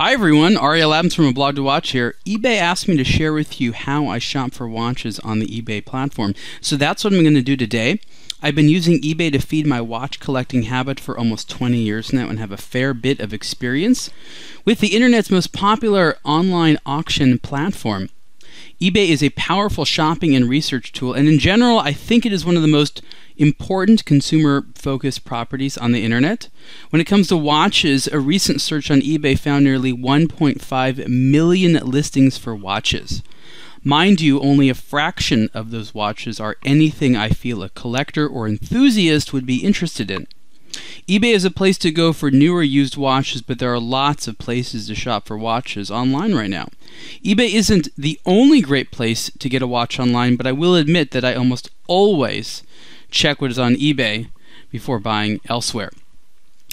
Hi everyone, Ariel Adams from aBlogtoWatch here. eBay asked me to share with you how I shop for watches on the eBay platform. So that's what I'm going to do today. I've been using eBay to feed my watch collecting habit for almost 20 years now and have a fair bit of experience with the internet's most popular online auction platform. eBay is a powerful shopping and research tool, and in general, I think it is one of the most important consumer-focused properties on the internet. When it comes to watches, a recent search on eBay found nearly 1.5 million listings for watches. Mind you, only a fraction of those watches are anything I feel a collector or enthusiast would be interested in. eBay is a place to go for newer used watches, but there are lots of places to shop for watches online right now. eBay isn't the only great place to get a watch online, but I will admit that I almost always check what is on eBay before buying elsewhere.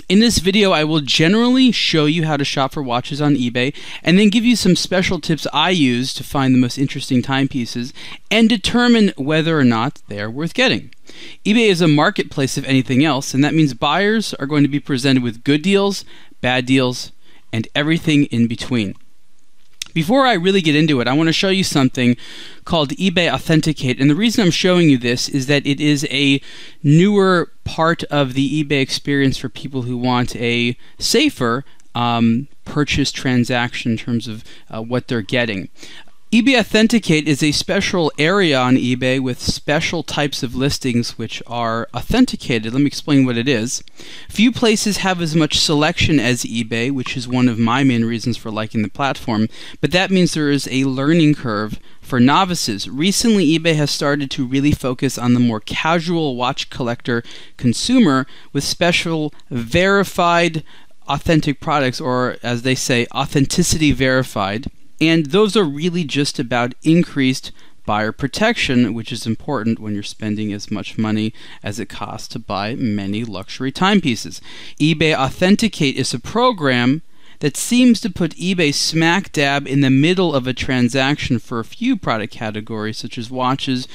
In this video, I will generally show you how to shop for watches on eBay and then give you some special tips I use to find the most interesting timepieces and determine whether or not they are worth getting. eBay is a marketplace if anything else, and that means buyers are going to be presented with good deals, bad deals, and everything in between. Before I really get into it, I want to show you something called eBay Authenticate, and the reason I'm showing you this is that it is a newer part of the eBay experience for people who want a safer purchase transaction in terms of what they're getting. eBay Authenticate is a special area on eBay with special types of listings which are authenticated. Let me explain what it is. Few places have as much selection as eBay, which is one of my main reasons for liking the platform, but that means there is a learning curve for novices. Recently, eBay has started to really focus on the more casual watch collector consumer with special verified authentic products, or as they say, authenticity verified. And those are really just about increased buyer protection, which is important when you're spending as much money as it costs to buy many luxury timepieces. eBay Authenticate is a program that seems to put eBay smack dab in the middle of a transaction for a few product categories, such as watches,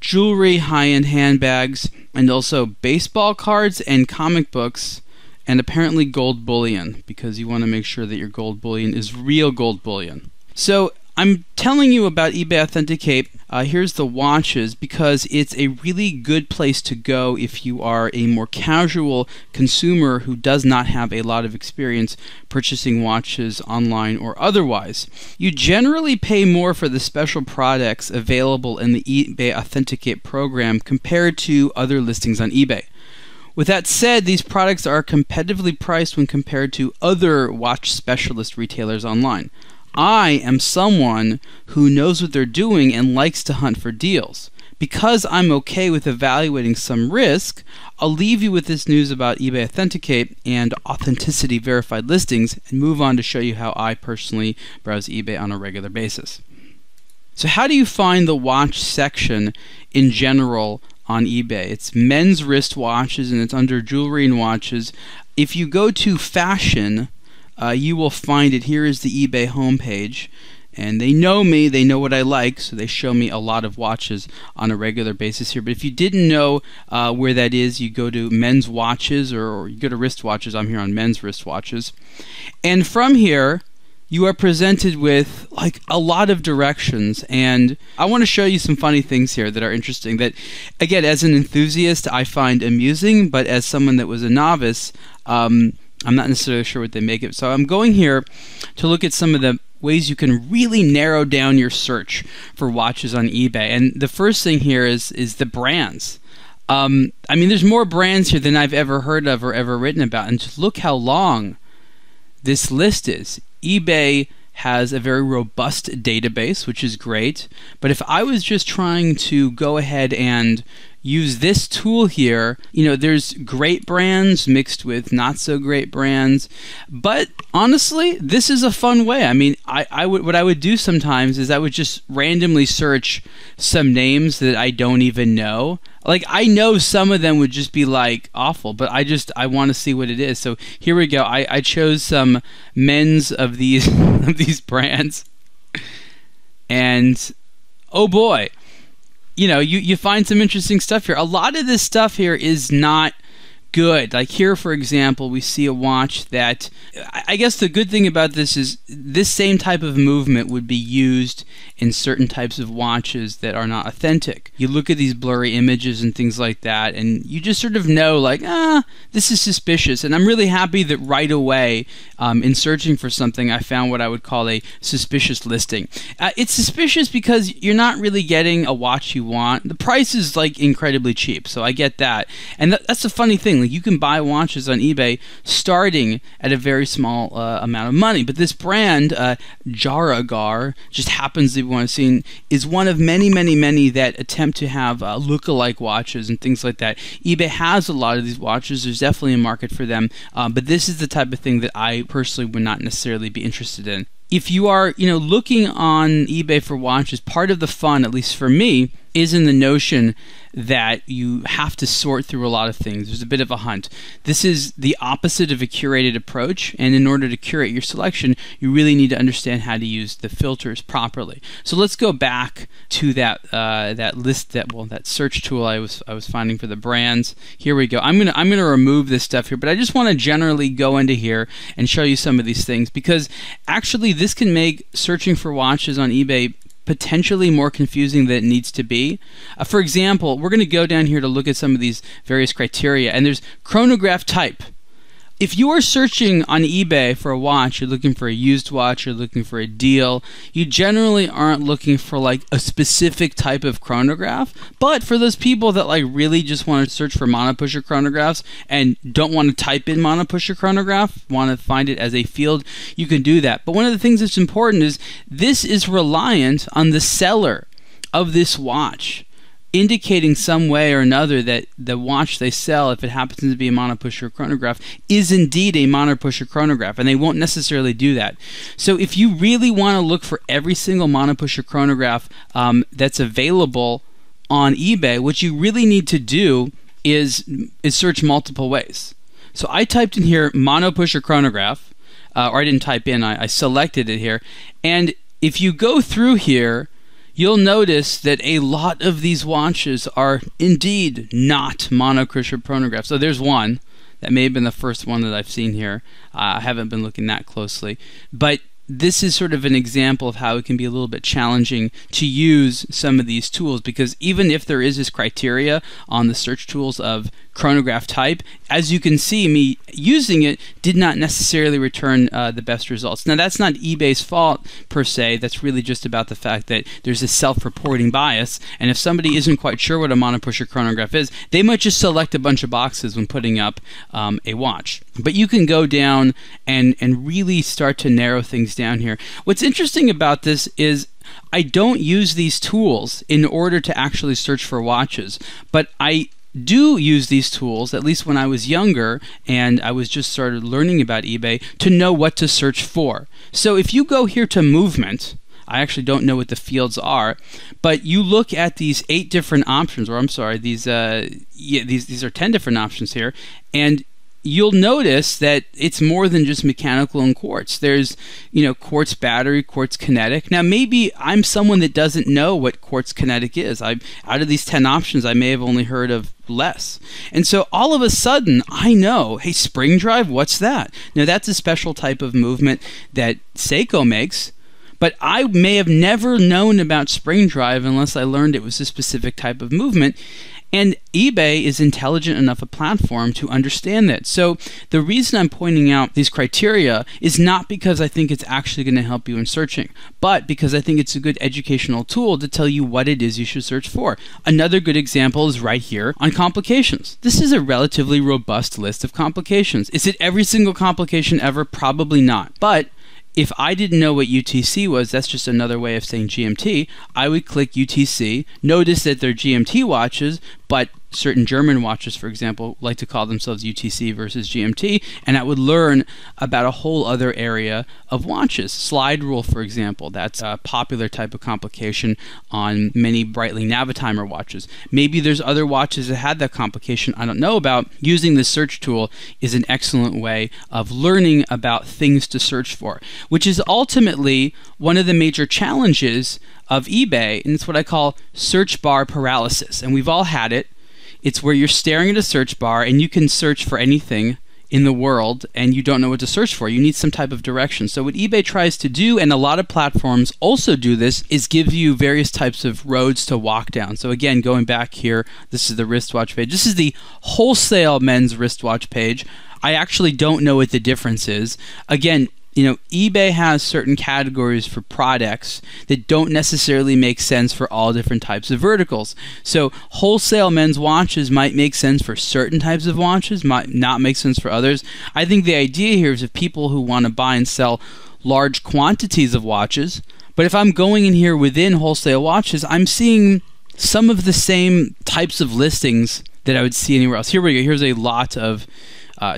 jewelry, high-end handbags, and also baseball cards and comic books, and apparently gold bullion, because you want to make sure that your gold bullion is real gold bullion. So I'm telling you about eBay Authenticate. Here's the watches, because it's a really good place to go if you are a more casual consumer who does not have a lot of experience purchasing watches online or otherwise. You generally pay more for the special products available in the eBay Authenticate program compared to other listings on eBay. With that said, these products are competitively priced when compared to other watch specialist retailers online. I am someone who knows what they're doing and likes to hunt for deals. Because I'm okay with evaluating some risk, I'll leave you with this news about eBay Authenticate and authenticity verified listings and move on to show you how I personally browse eBay on a regular basis. So how do you find the watch section in general on eBay? It's men's wrist watches and it's under jewelry and watches. If you go to fashion, you will find it. Here is the eBay homepage, and they know me, they know what I like, so they show me a lot of watches on a regular basis here. But if you didn't know where that is, you go to men's watches, or you go to wrist watches. I'm here on men's wrist watches, and from here you are presented with like a lot of directions, and I want to show you some funny things here that are interesting, that again, as an enthusiast I find amusing, but as someone that was a novice, I'm not necessarily sure what they make it. So I'm going here to look at some of the ways you can really narrow down your search for watches on eBay. And the first thing here is the brands. I mean, there's more brands here than I've ever heard of or ever written about. And just look how long this list is. eBay has a very robust database, which is great. But if I was just trying to go ahead and use this tool here, you know, there's great brands mixed with not so great brands. But honestly, this is a fun way. I mean, what I would do sometimes is I would just randomly search some names that I don't even know. Like, I know some of them would just be like awful, but I want to see what it is. So here we go. I chose some men's of these of these brands, and oh boy, you know, you find some interesting stuff here. A lot of this stuff here is not good. Like here, for example, we see a watch that, I guess the good thing about this is this same type of movement would be used in certain types of watches that are not authentic. You look at these blurry images and things like that, and you just sort of know, like, this is suspicious. And I'm really happy that right away, in searching for something, I found what I would call a suspicious listing. It's suspicious because you're not really getting a watch you want. The price is like incredibly cheap, so I get that. And that's a funny thing. Like, you can buy watches on eBay starting at a very small amount of money, but this brand, Jaragar, just happens to be one I've seen, is one of many, many, many that attempt to have look-alike watches and things like that. eBay has a lot of these watches. There's definitely a market for them, but this is the type of thing that I personally would not necessarily be interested in. If you are, looking on eBay for watches, part of the fun, at least for me, is in the notion that you have to sort through a lot of things. There's a bit of a hunt. This is the opposite of a curated approach, and in order to curate your selection, you really need to understand how to use the filters properly. So let's go back to that that search tool I was finding for the brands. Here we go. I'm gonna remove this stuff here, but I just want to generally go into here and show you some of these things, because actually this can make searching for watches on eBay potentially more confusing than it needs to be. For example, we're going to go down here to look at some of these various criteria, and there's chronograph type. If you are searching on eBay for a watch, you're looking for a used watch, you're looking for a deal, you generally aren't looking for like a specific type of chronograph. But for those people that like really just want to search for monopusher chronographs and don't want to type in monopusher chronograph, want to find it as a field, you can do that. But one of the things that's important is this is reliant on the seller of this watch indicating some way or another that the watch they sell, if it happens to be a monopusher chronograph, is indeed a monopusher chronograph, and they won't necessarily do that. So if you really want to look for every single monopusher chronograph that's available on eBay, what you really need to do is search multiple ways. So I typed in here monopusher chronograph, or I didn't type in, I selected it here, and if you go through here, you'll notice that a lot of these watches are indeed not monopusher chronographs. So there's one. That may have been the first one that I've seen here. I haven't been looking that closely. But this is sort of an example of how it can be a little bit challenging to use some of these tools, because even if there is this criteria on the search tools of chronograph type, as you can see, me using it did not necessarily return the best results. Now, that's not eBay's fault per se. That's really just about the fact that there's a self-reporting bias, and if somebody isn't quite sure what a monopusher chronograph is, they might just select a bunch of boxes when putting up a watch. But you can go down and really start to narrow things down here. What's interesting about this is I don't use these tools in order to actually search for watches, but I do use these tools, at least when I was younger and I was just started learning about eBay, to know what to search for. So if you go here to movement, I actually don't know what the fields are, but you look at these 8 different options, or I'm sorry, these are 10 different options here, and you'll notice that it's more than just mechanical and quartz. There's, quartz battery, quartz kinetic. Now, maybe I'm someone that doesn't know what quartz kinetic is. Out of these 10 options, I may have only heard of less. And so all of a sudden, I know, hey, spring drive, what's that? Now, that's a special type of movement that Seiko makes, but I may have never known about spring drive unless I learned it was a specific type of movement. And eBay is intelligent enough a platform to understand that. So the reason I'm pointing out these criteria is not because I think it's actually going to help you in searching, but because I think it's a good educational tool to tell you what it is you should search for. Another good example is right here on complications. This is a relatively robust list of complications. Is it every single complication ever? Probably not. But if I didn't know what UTC was, that's just another way of saying GMT, I would click UTC, notice that they're GMT watches, but certain German watches, for example, like to call themselves UTC versus GMT, and I would learn about a whole other area of watches. Slide rule, for example, that's a popular type of complication on many Breitling Navitimer watches. Maybe there's other watches that had that complication I don't know about. Using the search tool is an excellent way of learning about things to search for, which is ultimately one of the major challenges of eBay, and it's what I call search bar paralysis, and we've all had it. It's where you're staring at a search bar and you can search for anything in the world and you don't know what to search for. You need some type of direction. So what eBay tries to do, and a lot of platforms also do this, is give you various types of roads to walk down. So again, going back here, this is the wristwatch page. This is the wholesale men's wristwatch page. I actually don't know what the difference is. Again, eBay has certain categories for products that don't necessarily make sense for all different types of verticals. So wholesale men's watches might make sense for certain types of watches, might not make sense for others. I think the idea here is if people who want to buy and sell large quantities of watches, but if I'm going in here within wholesale watches, I'm seeing some of the same types of listings that I would see anywhere else. Here we go. Here's a lot of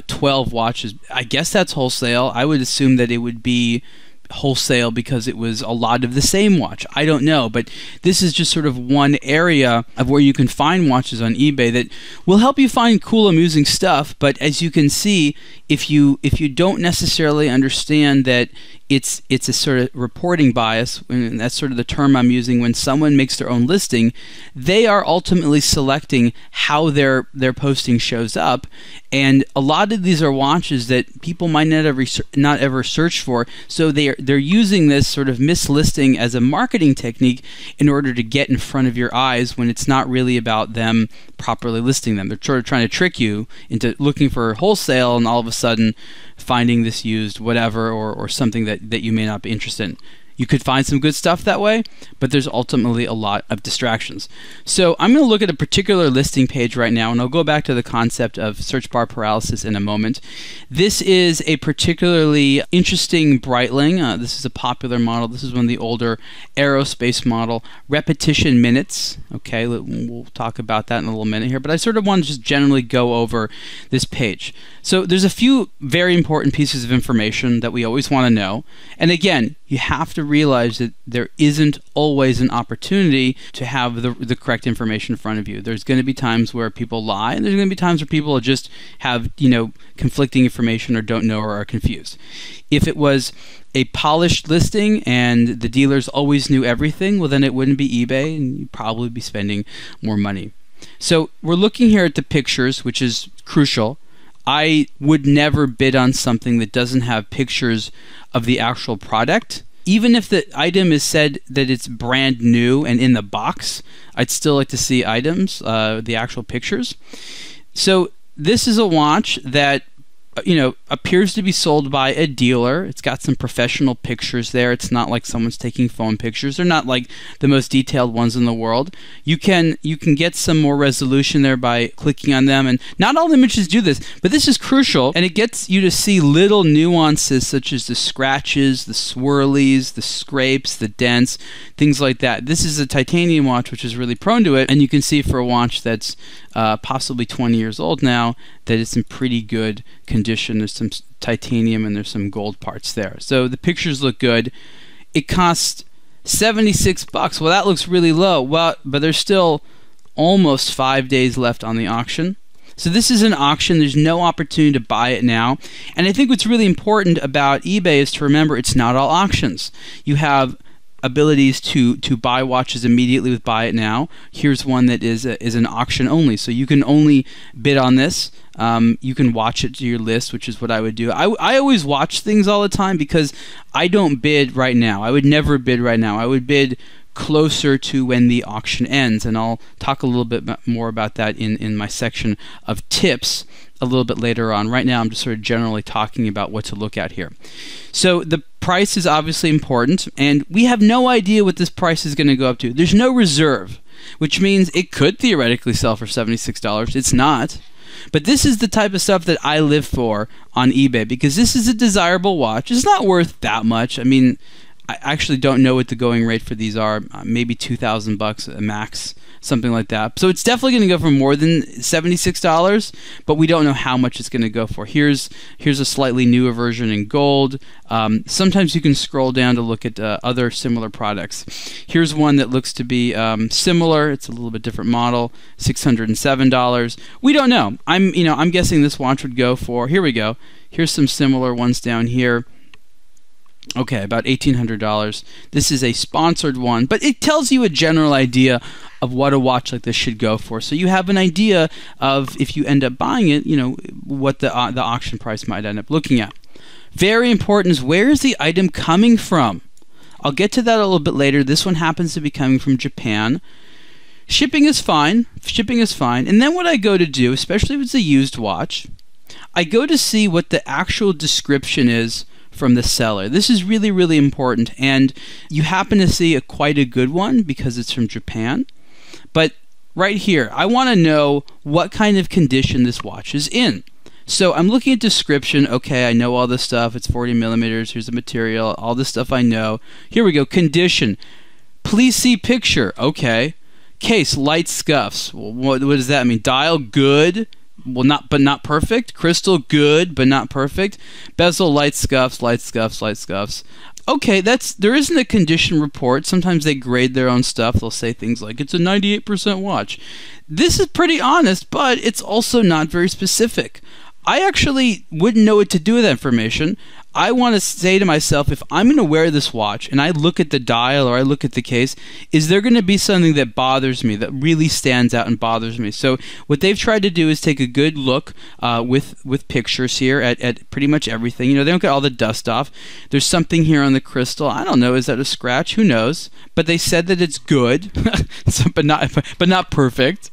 12 watches. I guess that's wholesale. I would assume that it would be wholesale because it was a lot of the same watch. I don't know, but this is just sort of one area of where you can find watches on eBay that will help you find cool, amusing stuff. But as you can see, if you don't necessarily understand that it's a sort of reporting bias, and that's sort of the term I'm using, when someone makes their own listing, they are ultimately selecting how their posting shows up. And a lot of these are watches that people might not ever search for, so they're using this sort of mislisting as a marketing technique in order to get in front of your eyes when it's not really about them properly listing them. They're sort of trying to trick you into looking for wholesale and all of a sudden finding this used whatever or something that you may not be interested in. You could find some good stuff that way, but there's ultimately a lot of distractions. So I'm going to look at a particular listing page right now, and I'll go back to the concept of search bar paralysis in a moment. This is a particularly interesting Breitling. This is a popular model. This is one of the older aerospace model. Repetition minutes. Okay, we'll talk about that in a little minute here, but I sort of want to just generally go over this page. So there's a few very important pieces of information that we always want to know. And again, you have to realize that there isn't always an opportunity to have the correct information in front of you. There's going to be times where people lie, and there's going to be times where people just have, conflicting information or don't know or are confused. If it was a polished listing and the dealers always knew everything, well, then it wouldn't be eBay, and you'd probably be spending more money. So we're looking here at the pictures, which is crucial. I would never bid on something that doesn't have pictures of the actual product. Even if the item is said that it's brand new and in the box, I'd still like to see items, the actual pictures. So this is a watch that appears to be sold by a dealer. It's got some professional pictures there. It's not like someone's taking phone pictures. They're not like the most detailed ones in the world. You can get some more resolution there by clicking on them, and not all images do this, but this is crucial, and it gets you to see little nuances such as the scratches, the swirlies, the scrapes, the dents, things like that. This is a titanium watch, which is really prone to it, and you can see for a watch that's possibly 20 years old now that it's in pretty good condition. There's some titanium and there's some gold parts there. So the pictures look good. It costs $76. Well, that looks really low. Well, but there's still almost 5 days left on the auction. So this is an auction. There's no opportunity to buy it now. And I think what's really important about eBay is to remember it's not all auctions. You have abilities to buy watches immediately with buy it now. Here's one that is an auction only, so you can only bid on this. You can watch it to your list, which is what I would do. I always watch things all the time because I don't bid right now. I would never bid right now. I would bid closer to when the auction ends, and I'll talk a little bit more about that in my section of tips a little bit later on. Right now I'm just sort of generally talking about what to look at here. So the price is obviously important, and we have no idea what this price is going to go up to. There's no reserve, which means it could theoretically sell for $76. It's not. But this is the type of stuff that I live for on eBay because this is a desirable watch. It's not worth that much. I mean, I actually don't know what the going rate for these are. Maybe $2,000 max, something like that. So it's definitely going to go for more than $76, but we don't know how much it's going to go for. Here's a slightly newer version in gold. Sometimes you can scroll down to look at other similar products. Here's one that looks to be similar. It's a little bit different model, $607. We don't know. I'm guessing this watch would go for. Here we go. Here's some similar ones down here. Okay, about $1,800. This is a sponsored one, but it tells you a general idea of what a watch like this should go for. So you have an idea of, if you end up buying it, you know, what the auction price might end up looking at. Very important is, where is the item coming from? I'll get to that a little bit later. This one happens to be coming from Japan. Shipping is fine. Shipping is fine. And then what I go to do, especially if it's a used watch, I go to see what the actual description is from the seller. This is really, really important, and you happen to see quite a good one because it's from Japan. But right here, I want to know what kind of condition this watch is in. So I'm looking at description. Okay, I know all this stuff. It's 40 millimeters. Here's the material. All this stuff I know. Here we go. Condition. Please see picture. Okay. Case, light scuffs. Well, what does that mean? Dial, good. Well, not perfect. Crystal, good, but not perfect. Bezel, light scuffs, light scuffs, light scuffs. Okay, there isn't a condition report. Sometimes they grade their own stuff. They'll say things like, it's a 98% watch. This is pretty honest, but it's also not very specific. I actually wouldn't know what to do with that information. I want to say to myself, if I'm going to wear this watch and I look at the dial or I look at the case, is there going to be something that bothers me, that really stands out and bothers me? So what they've tried to do is take a good look with pictures here at pretty much everything. You know, they don't get all the dust off. There's something here on the crystal. I don't know. Is that a scratch? Who knows? But they said that it's good, but not perfect.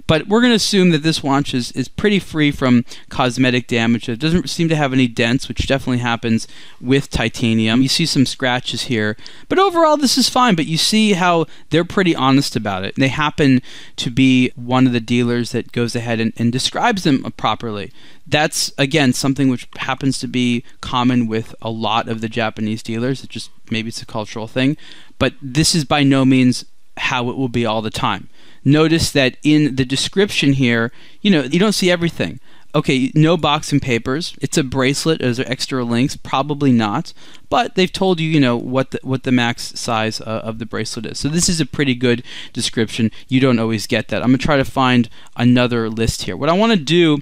But we're going to assume that this watch is pretty free from cosmetic damage. It doesn't seem to have any dents, which definitely happens with titanium. You see some scratches here. But overall, this is fine. But you see how they're pretty honest about it. They happen to be one of the dealers that goes ahead and describes them properly. That's, again, something which happens to be common with a lot of the Japanese dealers. It just, maybe it's a cultural thing. But this is by no means how it will be all the time. Notice that in the description here, you know, you don't see everything. Okay, no boxing papers. It's a bracelet. Is there extra links? Probably not. But they've told you, you know, what the max size of the bracelet is. So this is a pretty good description. You don't always get that. I'm going to try to find another list here. What I want to do,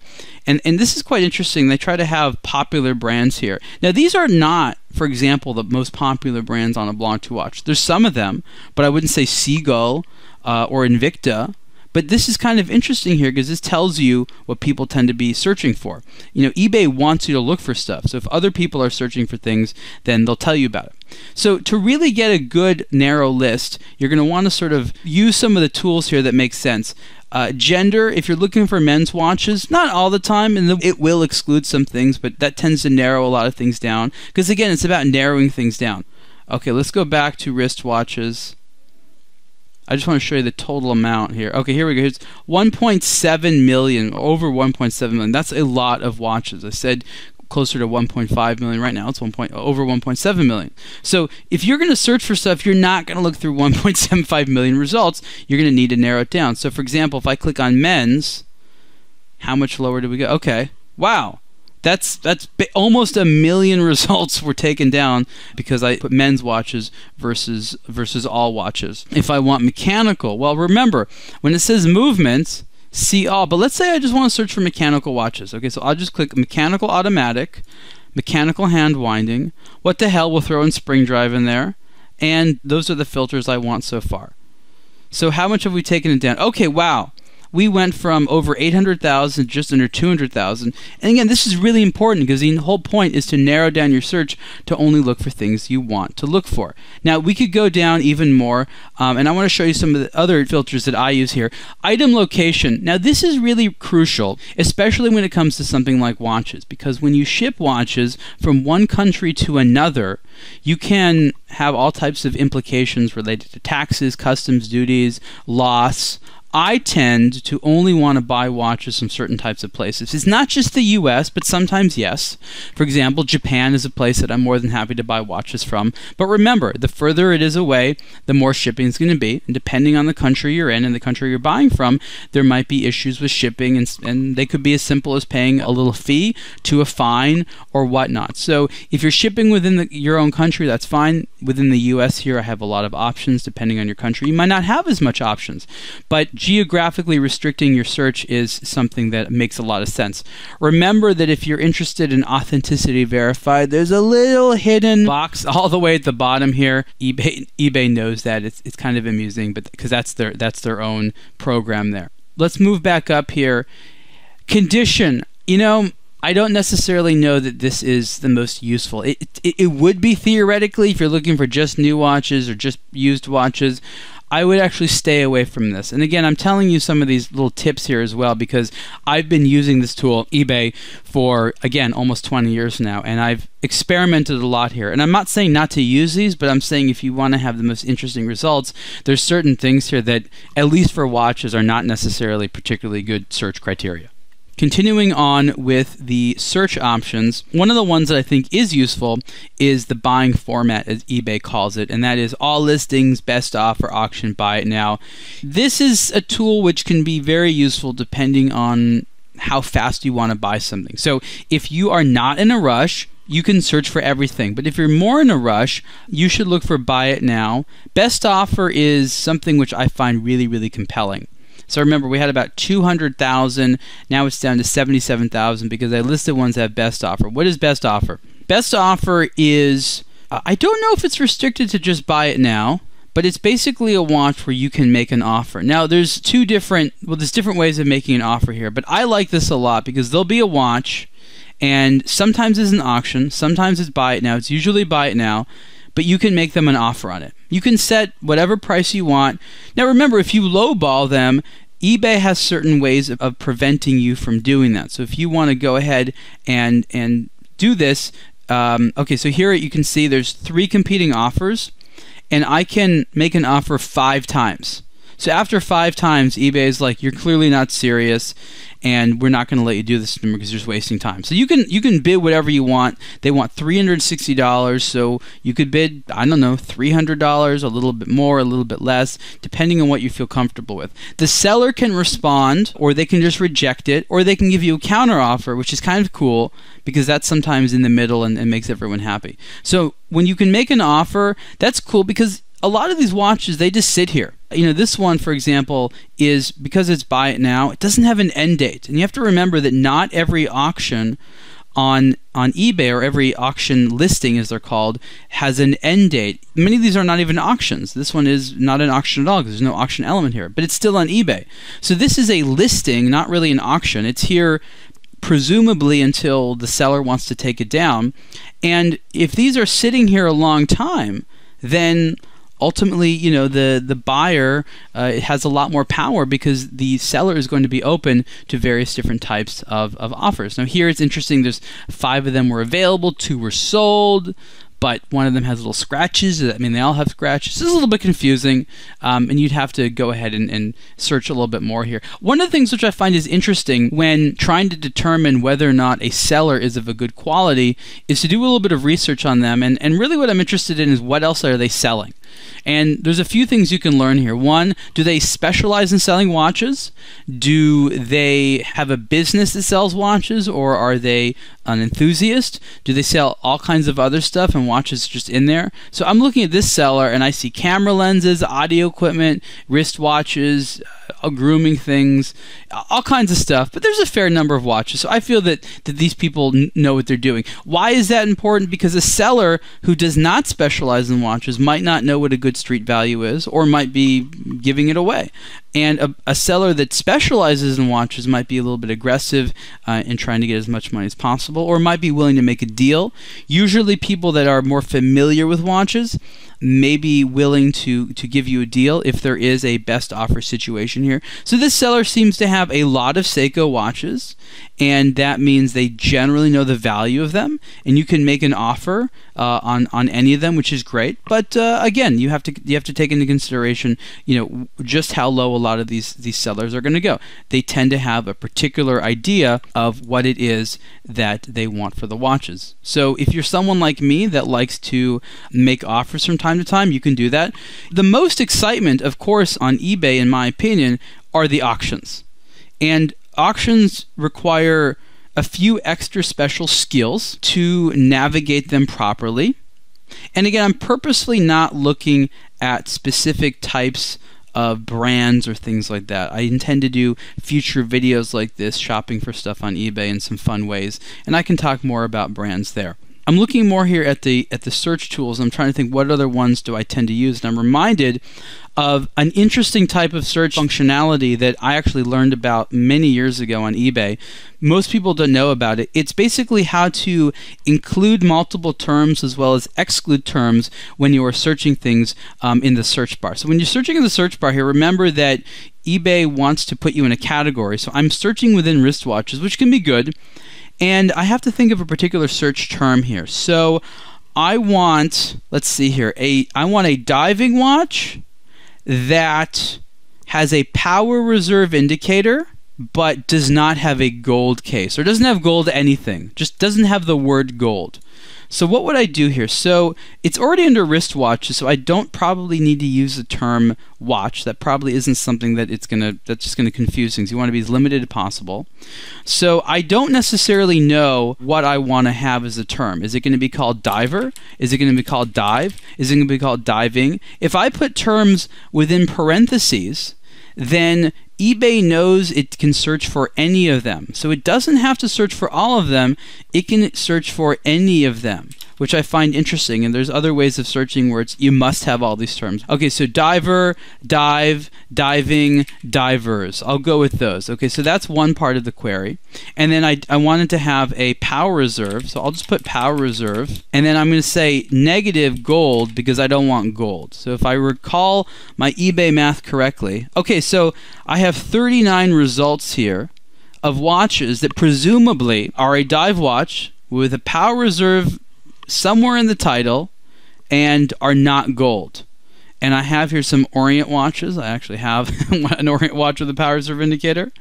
and this is quite interesting, they try to have popular brands here. Now, these are not, for example, the most popular brands on aBlogtoWatch. There's some of them, but I wouldn't say Seagull or Invicta. But this is kind of interesting here because this tells you what people tend to be searching for. You know, eBay wants you to look for stuff. So if other people are searching for things, then they'll tell you about it. So to really get a good narrow list, you're going to want to sort of use some of the tools here that make sense. Gender, if you're looking for men's watches, not all the time, and it will exclude some things, but that tends to narrow a lot of things down. Because again, it's about narrowing things down. Okay, let's go back to wristwatches. I just want to show you the total amount here. Okay, here we go. Here's 1.7 million, over 1.7 million. That's a lot of watches. I said closer to 1.5 million. Right now it's over 1.7 million. So if you're going to search for stuff, you're not going to look through 1.75 million results. You're going to need to narrow it down. So for example, if I click on men's, how much lower do we go? Okay, wow. That's almost 1 million results were taken down because I put men's watches versus all watches. If I want mechanical, well, remember, when it says movements, see all. But let's say I just want to search for mechanical watches. Okay, so I'll just click mechanical automatic, mechanical hand winding. What the hell, we'll throw in spring drive in there. And those are the filters I want so far. So how much have we taken it down? Okay, wow. We went from over 800,000 just under 200,000. And again, this is really important because the whole point is to narrow down your search to only look for things you want to look for. Now, we could go down even more, and I want to show you some of the other filters that I use here. Item location. Now, this is really crucial, especially when it comes to something like watches, because when you ship watches from one country to another, you can have all types of implications related to taxes, customs duties, loss. I tend to only want to buy watches from certain types of places. It's not just the US, but sometimes yes. For example, Japan is a place that I'm more than happy to buy watches from. But remember, the further it is away, the more shipping is going to be. And depending on the country you're in and the country you're buying from, there might be issues with shipping, and they could be as simple as paying a little fee to a fine or whatnot. So if you're shipping within your own country, that's fine. Within the US here, I have a lot of options depending on your country. You might not have as much options, but geographically restricting your search is something that makes a lot of sense. Remember that if you're interested in authenticity verified, there's a little hidden box all the way at the bottom here. eBay knows that. It's kind of amusing, but because that's their own program there. Let's move back up here. Condition. You know, I don't necessarily know that this is the most useful. It would be theoretically if you're looking for just new watches or just used watches. I would actually stay away from this. And again, I'm telling you some of these little tips here as well because I've been using this tool, eBay, for, again, almost 20 years now, and I've experimented a lot here. And I'm not saying not to use these, but I'm saying if you want to have the most interesting results, there's certain things here that, at least for watches, are not necessarily particularly good search criteria. Continuing on with the search options, one of the ones that I think is useful is the buying format, as eBay calls it, and that is all listings, best offer, auction, buy it now. This is a tool which can be very useful depending on how fast you want to buy something. So if you are not in a rush, you can search for everything. But if you're more in a rush, you should look for buy it now. Best offer is something which I find really, really compelling. So remember, we had about 200,000. Now it's down to 77,000 because I listed ones that have best offer. What is best offer? Best offer is, I don't know if it's restricted to just buy it now, but it's basically a watch where you can make an offer. Now there's different ways of making an offer here, but I like this a lot because there'll be a watch, and sometimes it's an auction, sometimes it's buy it now. It's usually buy it now, but you can make them an offer on it. You can set whatever price you want. Now remember, if you lowball them, eBay has certain ways of preventing you from doing that. So if you want to go ahead and do this, okay, so here you can see there's 3 competing offers, and I can make an offer 5 times. So after 5 times, eBay is like, you're clearly not serious, and we're not going to let you do this anymore because you're just wasting time. So you can bid whatever you want. They want $360, so you could bid, I don't know, $300, a little bit more, a little bit less, depending on what you feel comfortable with. The seller can respond, or they can just reject it, or they can give you a counter offer, which is kind of cool because that's sometimes in the middle and makes everyone happy. So when you can make an offer, that's cool because a lot of these watches, they just sit here. You know, this one, for example, is, because it's buy it now, it doesn't have an end date. And you have to remember that not every auction on eBay, or every auction listing, as they're called, has an end date. Many of these are not even auctions. This one is not an auction at all because there's no auction element here, but it's still on eBay. So this is a listing, not really an auction. It's here presumably until the seller wants to take it down. And if these are sitting here a long time, then ultimately, you know, the buyer has a lot more power because the seller is going to be open to various different types of offers. Now here it's interesting, there's 5 of them were available, 2 were sold, but one of them has little scratches. I mean, they all have scratches. This is a little bit confusing, and you'd have to go ahead and search a little bit more here. One of the things which I find is interesting when trying to determine whether or not a seller is of a good quality is to do a little bit of research on them, and really what I'm interested in is what else are they selling. And there's a few things you can learn here. One, do they specialize in selling watches? Do they have a business that sells watches, or are they an enthusiast? Do they sell all kinds of other stuff and watches just in there? So I'm looking at this seller and I see camera lenses, audio equipment, wristwatches, grooming things, all kinds of stuff, but there's a fair number of watches. So I feel that these people know what they're doing. Why is that important? Because a seller who does not specialize in watches might not know what a good street value is, or might be giving it away. And a seller that specializes in watches might be a little bit aggressive in trying to get as much money as possible, or might be willing to make a deal. Usually people that are more familiar with watches may be willing to give you a deal if there is a best offer situation here. So this seller seems to have a lot of Seiko watches, and that means they generally know the value of them, and you can make an offer on any of them, which is great. But again, you have to take into consideration, you know, just how low a lot of these sellers are going to go. They tend to have a particular idea of what it is that they want for the watches. So if you're someone like me that likes to make offers from time to time, you can do that. The most excitement, of course, on eBay, in my opinion, are the auctions. And auctions require a few extra special skills to navigate them properly. And again, I'm purposely not looking at specific types of brands or things like that. I intend to do future videos like this, shopping for stuff on eBay in some fun ways, and I can talk more about brands there. I'm looking more here at the search tools. I'm trying to think what other ones do I tend to use, and I'm reminded of an interesting type of search functionality that I actually learned about many years ago on eBay. Most people don't know about it. It's basically how to include multiple terms as well as exclude terms when you are searching things in the search bar. So when you're searching in the search bar here, remember that eBay wants to put you in a category. So I'm searching within wristwatches, which can be good, and I have to think of a particular search term here. So I want, let's see here, I want a diving watch that has a power reserve indicator but does not have a gold case, or doesn't have gold anything, just doesn't have the word gold. So what would I do here? So it's already under wristwatches, so I don't probably need to use the term watch. That probably isn't something that that's just gonna confuse things. You want to be as limited as possible. So I don't necessarily know what I want to have as a term. Is it going to be called diver? Is it going to be called dive? Is it going to be called diving? If I put terms within parentheses, then eBay knows it can search for any of them. So it doesn't have to search for all of them. It can search for any of them, which I find interesting. And there's other ways of searching where you must have all these terms. Okay, so diver, dive, diving, divers. I'll go with those. Okay, so that's one part of the query. And then I wanted to have a power reserve, so I'll just put power reserve. And then I'm going to say negative gold because I don't want gold. So if I recall my eBay math correctly, okay, so I have 39 results here of watches that presumably are a dive watch with a power reserve somewhere in the title and are not gold. And I have here some Orient watches. I actually have an Orient watch with a power reserve indicator.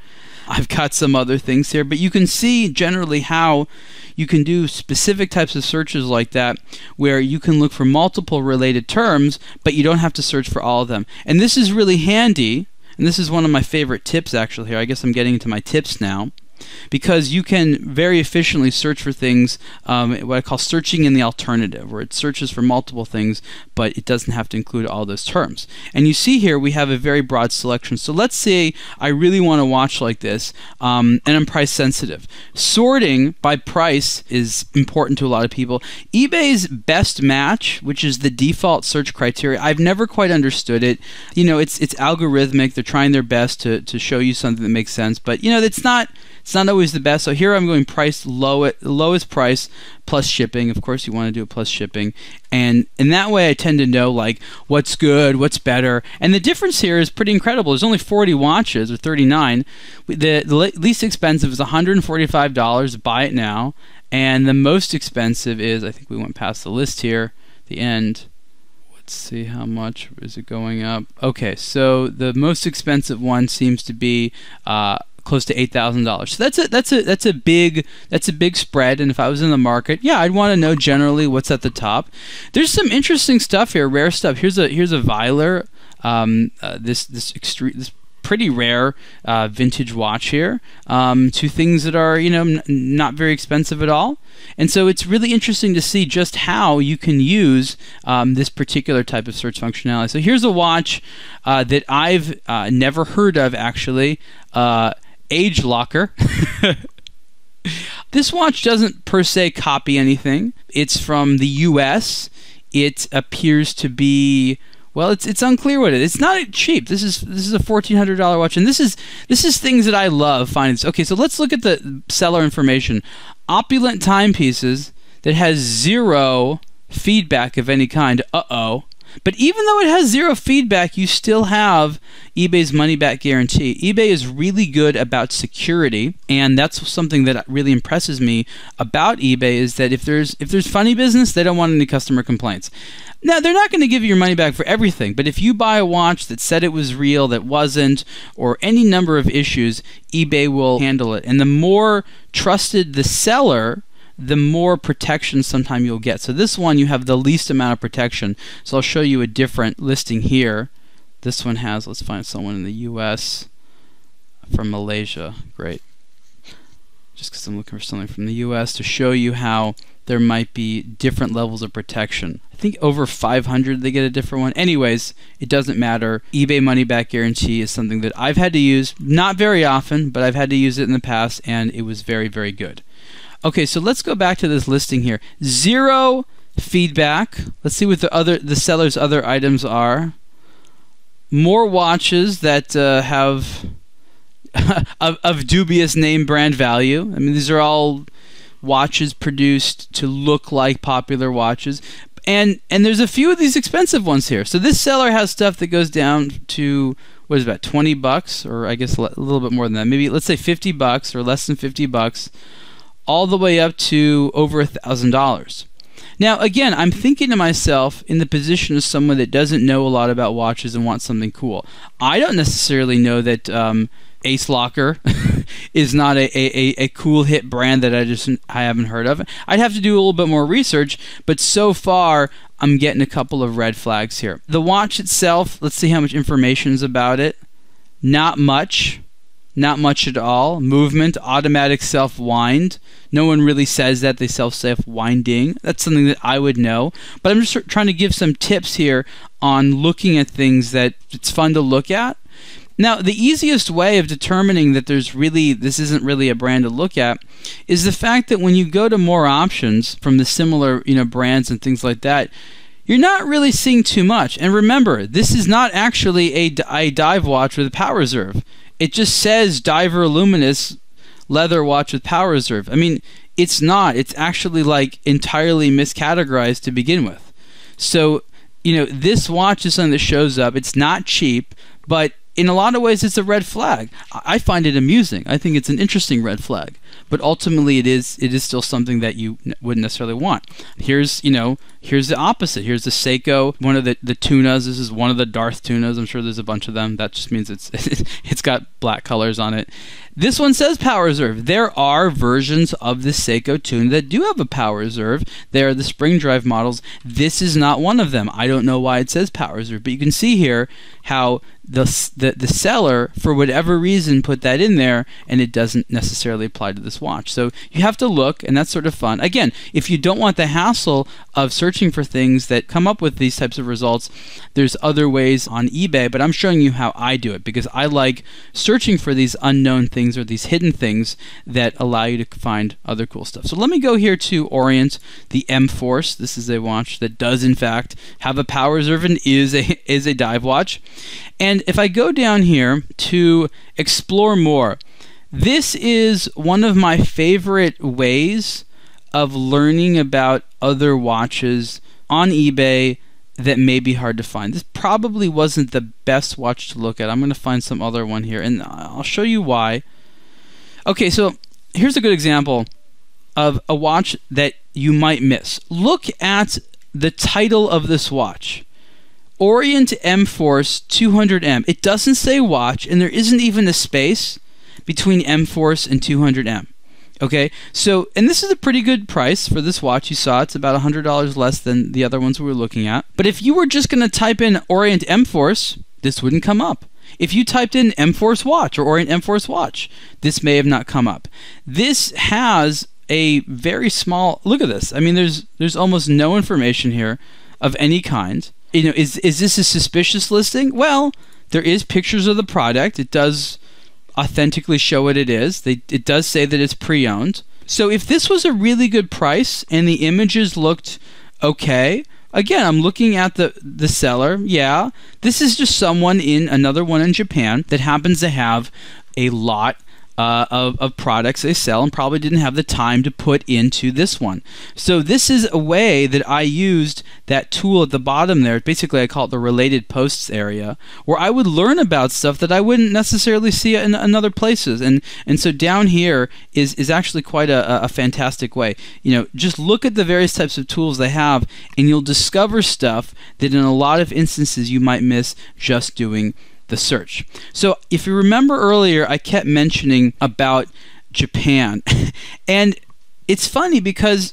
I've got some other things here, but you can see generally how you can do specific types of searches like that where you can look for multiple related terms, but you don't have to search for all of them. And this is really handy, and this is one of my favorite tips actually here. I guess I'm getting into my tips now. Because you can very efficiently search for things, what I call searching in the alternative, where it searches for multiple things, but it doesn't have to include all those terms. And you see here we have a very broad selection. So let's say I really want to watch like this, and I'm price sensitive. Sorting by price is important to a lot of people. eBay's best match, which is the default search criteria, I've never quite understood it. You know, it's algorithmic. They're trying their best to show you something that makes sense, but you know, it's not always the best. So here I'm going price lowest price plus shipping. Of course, you want to do it plus shipping, and in that way I tend to know like what's good, what's better. And the difference here is pretty incredible. There's only 40 watches, or 39. The least expensive is $145. Buy it now, and the most expensive is, I think we went past the list here, the end. Let's see, how much is it going up? Okay, so the most expensive one seems to be close to $8,000. So that's a big spread. And if I was in the market, yeah, I'd want to know generally what's at the top. There's some interesting stuff here, rare stuff. Here's a Weiler, this pretty rare vintage watch here. Two things that are, you know, not very expensive at all. And so it's really interesting to see just how you can use this particular type of search functionality. So here's a watch that I've never heard of actually. Age locker. This watch doesn't per se copy anything. It's from the US. It appears to be, well, it's unclear what it is. It's not cheap. This is a $1,400 watch, and this is things that I love finding. Okay, so let's look at the seller information. Opulent timepieces that has zero feedback of any kind. Uh-oh. But even though it has zero feedback, you still have eBay's money-back guarantee. eBay is really good about security, and that's something that really impresses me about eBay, is that if there's funny business, they don't want any customer complaints. Now, they're not going to give you your money back for everything, but if you buy a watch that said it was real, that wasn't, or any number of issues, eBay will handle it. And the more trusted the seller, the more protection sometime you'll get. So this one, you have the least amount of protection. So I'll show you a different listing here. This one has, let's find someone in the US from Malaysia. Great. just because I'm looking for something from the US, to show you how there might be different levels of protection. I think over 500 they get a different one. Anyways, it doesn't matter. eBay money back guarantee is something that I've had to use, not very often, but I've had to use it in the past, and it was very, very good. Okay, so let's go back to this listing here. 0 feedback. Let's see what the seller's other items are. More watches that have of dubious name brand value. I mean, these are all watches produced to look like popular watches, and there's a few of these expensive ones here. So this seller has stuff that goes down to, what is that, $20, or I guess a little bit more than that. Maybe let's say $50 or less than $50, all the way up to over $1,000. Now, again, I'm thinking to myself in the position of someone that doesn't know a lot about watches and wants something cool. I don't necessarily know that Ace Locker is not a cool hit brand that I haven't heard of. I'd have to do a little bit more research, but so far I'm getting a couple of red flags here. The watch itself, let's see how much information is about it. Not much. Not much at all. Movement, automatic self-wind. No one really says that. They self-winding. That's something that I would know. But I'm just trying to give some tips here on looking at things that it's fun to look at. Now, the easiest way of determining that this isn't really a brand to look at is the fact that when you go to more options from the similar, brands and things like that, you're not really seeing too much. And remember, this is not actually a dive watch with a power reserve. It just says Diver Luminous leather watch with power reserve. I mean, it's not. It's actually like entirely miscategorized to begin with. So, this watch is something that shows up. It's not cheap, but in a lot of ways it's a red flag. I find it amusing. I think it's an interesting red flag. But ultimately it is still something that you wouldn't necessarily want. Here's the opposite. Here's the Seiko, one of the tunas. This is one of the Darth tunas. I'm sure there's a bunch of them. That just means it's got black colors on it. This one says power reserve. There are versions of the Seiko tuna that do have a power reserve. They are the spring drive models. This is not one of them. I don't know why it says power reserve, but you can see here how the seller, for whatever reason, put that in there, and it doesn't necessarily apply to this watch. So you have to look, and that's sort of fun. Again, if you don't want the hassle of searching for things that come up with these types of results, there's other ways on eBay, but I'm showing you how I do it because I like searching for these unknown things or these hidden things that allow you to find other cool stuff. So let me go here to Orient, the M Force. This is a watch that does in fact have a power reserve and is a dive watch. And if I go down here to explore more, this is one of my favorite ways of learning about other watches on eBay that may be hard to find. This probably wasn't the best watch to look at. I'm going to find some other one here, and I'll show you why. Okay, so here's a good example of a watch that you might miss. Look at the title of this watch. Orient M Force 200M. It doesn't say watch, and there isn't even a space between M Force and 200M. Okay, so, and this is a pretty good price for this watch. You saw it's about $100 less than the other ones we were looking at. But if you were just going to type in Orient M Force, this wouldn't come up. If you typed in M Force watch or Orient M Force watch, this may have not come up. This has a very small, look at this. I mean, there's almost no information here of any kind. Is this a suspicious listing? Well, there is pictures of the product. It does authentically show what it is. It does say that it's pre-owned. So if this was a really good price and the images looked okay, again, I'm looking at the seller. Yeah, this is just someone in another one in Japan that happens to have a lot of products they sell and probably didn't have the time to put into this one. So this is a way that I used that tool at the bottom there. Basically, I call it the related posts area, where I would learn about stuff that I wouldn't necessarily see in other places. And so down here is actually quite a fantastic way. Just look at the various types of tools they have, and you'll discover stuff that in a lot of instances you might miss just doing the search. So if you remember earlier, I kept mentioning about Japan. And it's funny because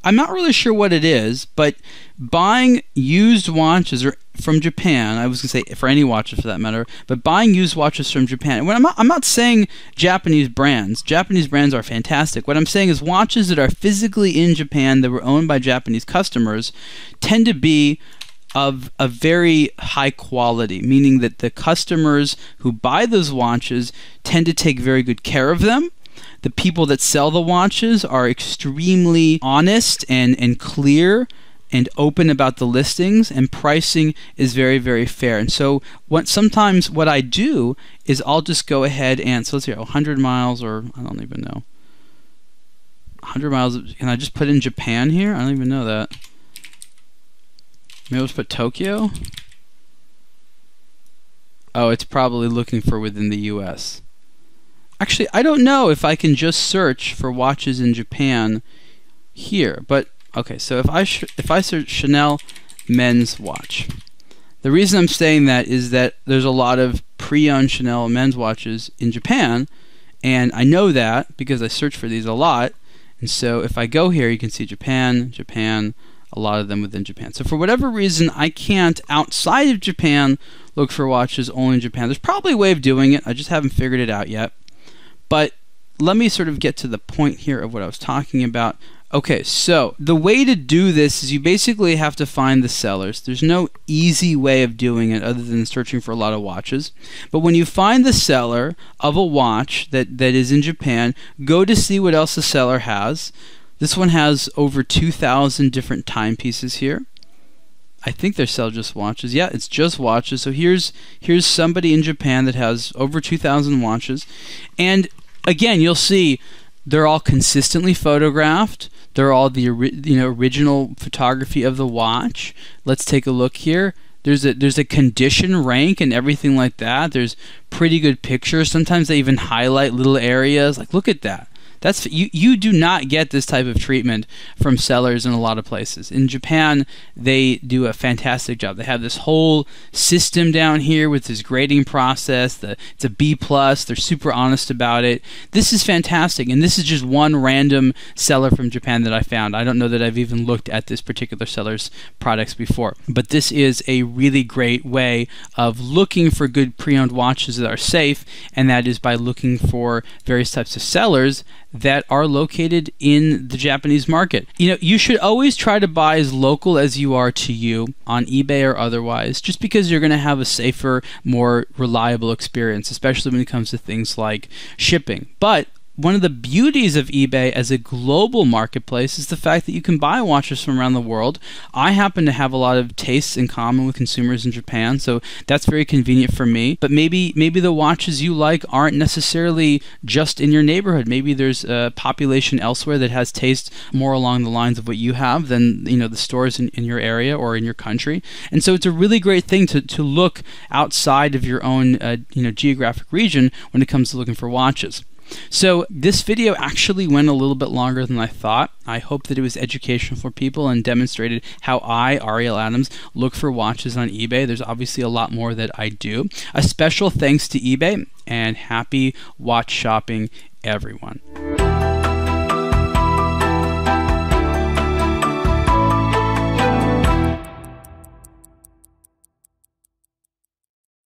I'm not really sure what it is, but buying used watches from Japan, I was going to say for any watches for that matter, but buying used watches from Japan, and I'm not saying Japanese brands. Japanese brands are fantastic. What I'm saying is watches that are physically in Japan that were owned by Japanese customers tend to be of a very high quality, meaning that the customers who buy those watches tend to take very good care of them. The people that sell the watches are extremely honest and clear and open about the listings, and pricing is very, very fair. And so sometimes what I do is I'll just go ahead and, so let's see, 100 miles, or I don't even know, 100 miles, can I just put in Japan here? I don't even know that. Maybe let's put Tokyo. Oh, it's probably looking for within the US. Actually, I don't know if I can just search for watches in Japan here, but okay, so if I search Chanel men's watch, the reason I'm saying that is that there's a lot of pre-owned Chanel men's watches in Japan, and I know that because I search for these a lot. And so if I go here, you can see Japan, a lot of them within Japan. So for whatever reason, I can't, outside of Japan, look for watches only in Japan. There's probably a way of doing it. I just haven't figured it out yet. But let me sort of get to the point here of what I was talking about. Okay, so the way to do this is you basically have to find the sellers. There's no easy way of doing it other than searching for a lot of watches. But when you find the seller of a watch that is in Japan, go to see what else the seller has. This one has over 2,000 different timepieces here. I think they sell just watches. Yeah, it's just watches. So here's somebody in Japan that has over 2,000 watches. And again, you'll see they're all consistently photographed. They're all the original photography of the watch. Let's take a look here. There's a condition rank and everything like that. There's pretty good pictures. Sometimes they even highlight little areas. Like, look at that. That's you do not get this type of treatment from sellers in a lot of places. In Japan, they do a fantastic job. They have this whole system down here with this grading process. It's a B+. They're super honest about it. This is fantastic, and this is just one random seller from Japan that I found. I don't know that I've even looked at this particular seller's products before, but this is a really great way of looking for good pre-owned watches that are safe, and that is by looking for various types of sellers that are located in the Japanese market. You should always try to buy as local as you are to you on eBay or otherwise, just because you're going to have a safer, more reliable experience, especially when it comes to things like shipping. But one of the beauties of eBay as a global marketplace is the fact that you can buy watches from around the world. I happen to have a lot of tastes in common with consumers in Japan, so that's very convenient for me. But maybe the watches you like aren't necessarily just in your neighborhood. Maybe there's a population elsewhere that has taste more along the lines of what you have than the stores in your area or in your country. And so it's a really great thing to look outside of your own geographic region when it comes to looking for watches. So this video actually went a little bit longer than I thought. I hope that it was educational for people and demonstrated how I, Ariel Adams, look for watches on eBay. There's obviously a lot more that I do. A special thanks to eBay, and happy watch shopping, everyone.